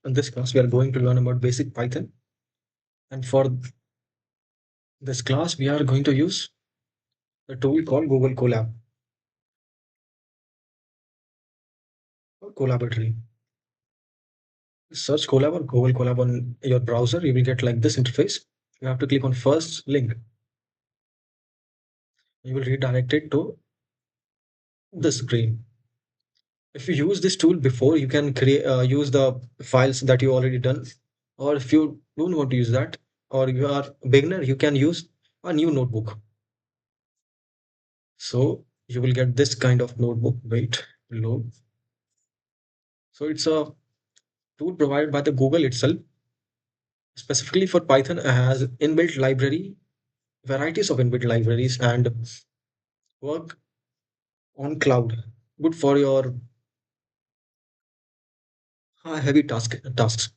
In this class, we are going to learn about basic Python. And for this class, we are going to use a tool called Google Colab or Colaboratory. Search Colab or Google Colab on your browser. You will get like this interface. You have to click on first link. You will redirect it to this screen. If you use this tool before, you can create use the files that you already done. Or if you don't want to use that, or you are a beginner, you can use a new notebook. So you will get this kind of notebook. Wait, load. So it's a tool provided by the Google itself, specifically for Python, has inbuilt library, varieties of inbuilt libraries, and work on cloud. Good for your heavy tasks.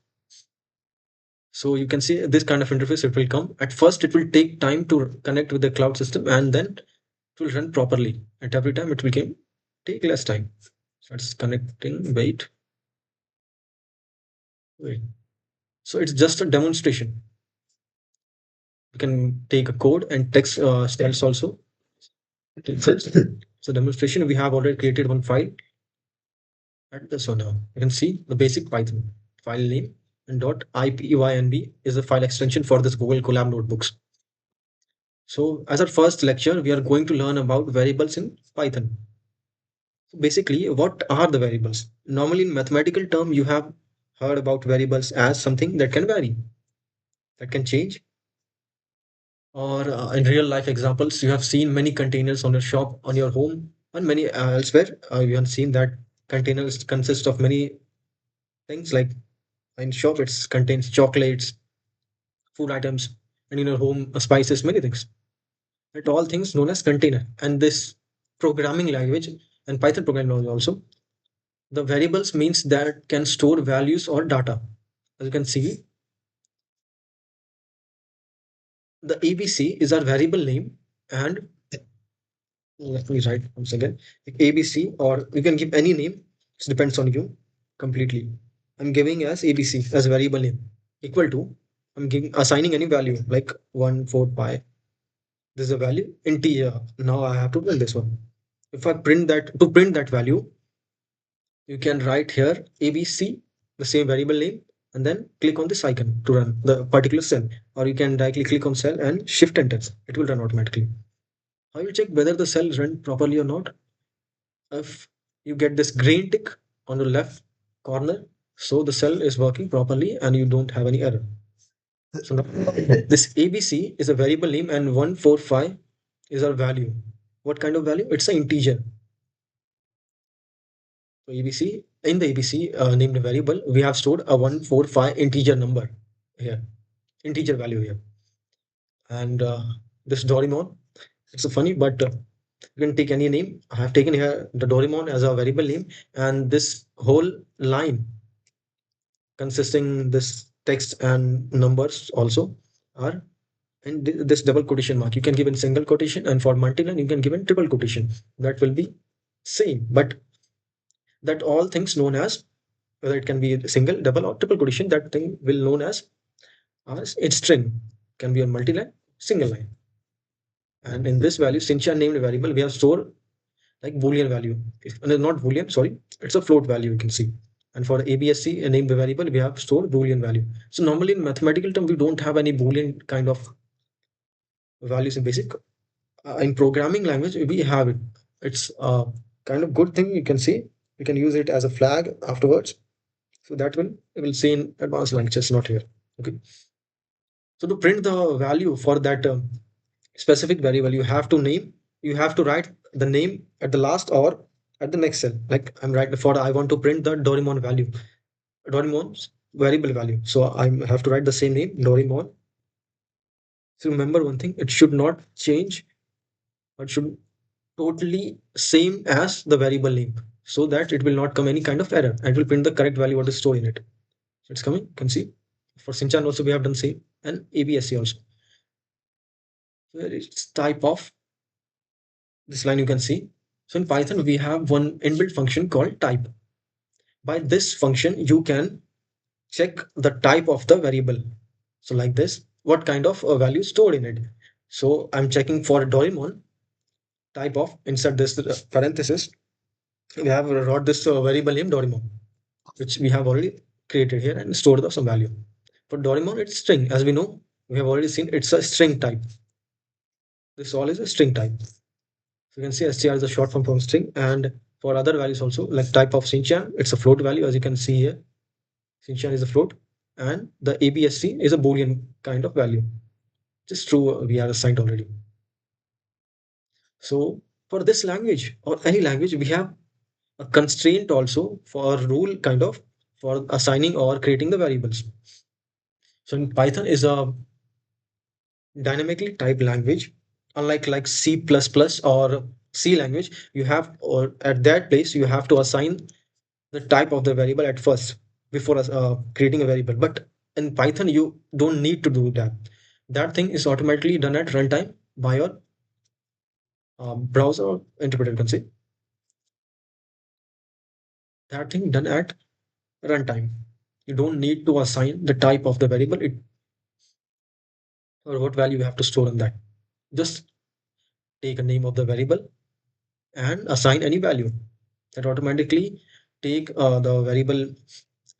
So you can see this kind of interface. It will come. At first, it will take time to connect with the cloud system, and then it will run properly. At every time, it will take less time. So it's connecting. Wait. So it's just a demonstration. You can take a code and text styles also. So demonstration, we have already created one file. And this one now, you can see the basic Python file name and .ipynb is the file extension for this Google Colab notebooks. So as our first lecture, we are going to learn about variables in Python. So basically, what are the variables? Normally in mathematical term, you have heard about variables as something that can vary, that can change. Or in real life examples, you have seen many containers on your shop, on your home, and many elsewhere. You have seen that containers consist of many things like in shop it contains chocolates, food items, and in your home spices, many things. It all things known as container. And this programming language and Python programming language also, the variables means that can store values or data. As you can see, the ABC is our variable name, and let me write once again. ABC, or you can give any name. It depends on you completely. I'm giving as ABC as variable name equal to, I'm giving assigning any value like 1, 4, pi. This is a value integer. Now I have to print this one. If I print that, to print that value, you can write here ABC, the same variable name, and then click on this icon to run the particular cell. Or you can directly click on cell and shift enter. It will run automatically. How you check whether the cell is run properly or not? If you get this green tick on the left corner, so the cell is working properly and you don't have any error. So now, this ABC is a variable name and 145 is our value. What kind of value? It's an integer. So ABC, in the ABC named variable, we have stored a 145 integer number here, integer value here. And this Doraemon, it's a funny, but you can take any name. I have taken here the Doraemon as a variable name, and this whole line consisting this text and numbers also are and this double quotation mark. You can give in single quotation, and for multi-line you can give in triple quotation. That will be same, but that all things known as whether it can be single, double, or triple quotation. That thing will known as its string can be a multi-line, single line. And in this value, since you are named variable, we have stored like Boolean value. If not Boolean, sorry, it's a float value. You can see. And for ABSC a named variable, we have stored Boolean value. So normally in mathematical term, we don't have any Boolean kind of values in basic. In programming language, we have it. It's a kind of good thing. You can see we can use it as a flag afterwards. So that will we will see in advanced lectures, not here. Okay. So to print the value for that specific variable, you have to name. You have to write the name at the last or at the next cell. Like I'm writing for I want to print the Doraemon value, Doraemon's variable value. So I have to write the same name, Doraemon. So remember one thing: it should not change, but should totally same as the variable name, so that it will not come any kind of error and will print the correct value what is stored in it. So it's coming. You can see for Sinchan also we have done same, and ABSC also. So it's type of this line you can see. So in Python we have one inbuilt function called type. By this function you can check the type of the variable. So like this, what kind of value stored in it. So I'm checking for Doraemon type of, inside this parenthesis, we have wrote this variable name Doraemon, which we have already created here and stored the some value. For Doraemon, it's string. As we know, we have already seen it's a string type. This all is a string type. So you can see str is a short form from string, and for other values also, like type of Shinchan, it's a float value, as you can see here. Shinchan is a float, and the ABSC is a Boolean kind of value. Just true, we are assigned already. So for this language or any language, we have a constraint also for rule kind of for assigning or creating the variables. So in Python is a dynamically typed language, unlike like C++ or C language. You have, or at that place you have to assign the type of the variable at first before creating a variable. But in Python you don't need to do that. That thing is automatically done at runtime by your browser or interpreter, you can say. That thing done at runtime. You don't need to assign the type of the variable it, or what value you have to store in that. Just take a name of the variable and assign any value. That automatically take the variable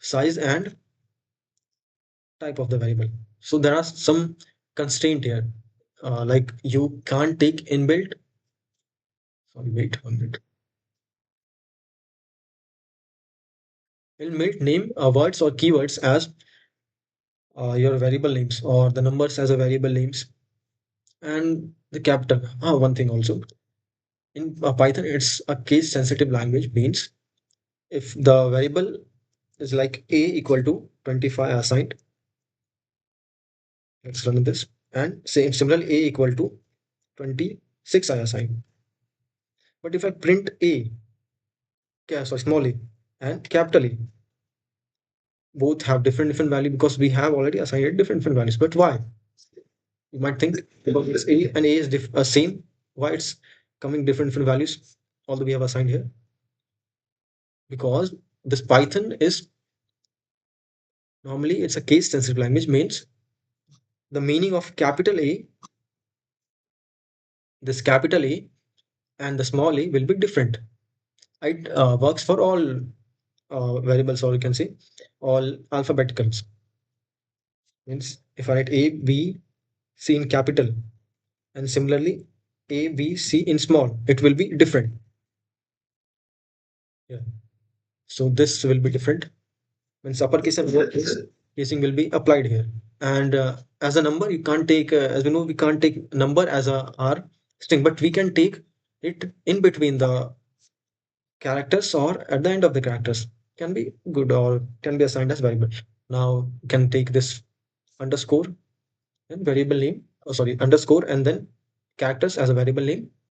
size and type of the variable. So there are some constraint here. Like you can't take inbuilt. Sorry, wait 1 minute. Inbuilt name words or keywords as your variable names or the numbers as a variable names and the capital. One thing also in Python, it's a case sensitive language. Means if the variable is like a equal to 25 assigned, let's run this, and same similarly a equal to 26 I assigned. But if I print a, sorry, small a and capital A, both have different value because we have already assigned it different values. But why? You might think because it's a and a is same. Why it's coming different values? Although we have assigned here, because this Python is normally it's a case sensitive language. Means the meaning of capital A, this capital A and the small a will be different. It works for all variables, or you can say all alphabeticals. Means if I write A, B, C in capital and similarly A, B, C in small, it will be different. Yeah. So this will be different. Means uppercase and lowercase casing will be applied here. And as a number, you can't take, as we know, we can't take number as a R string, but we can take it in between the characters or at the end of the characters. Can be good or can be assigned as variable. Now you can take this underscore and variable name, oh sorry, underscore and then characters as a variable name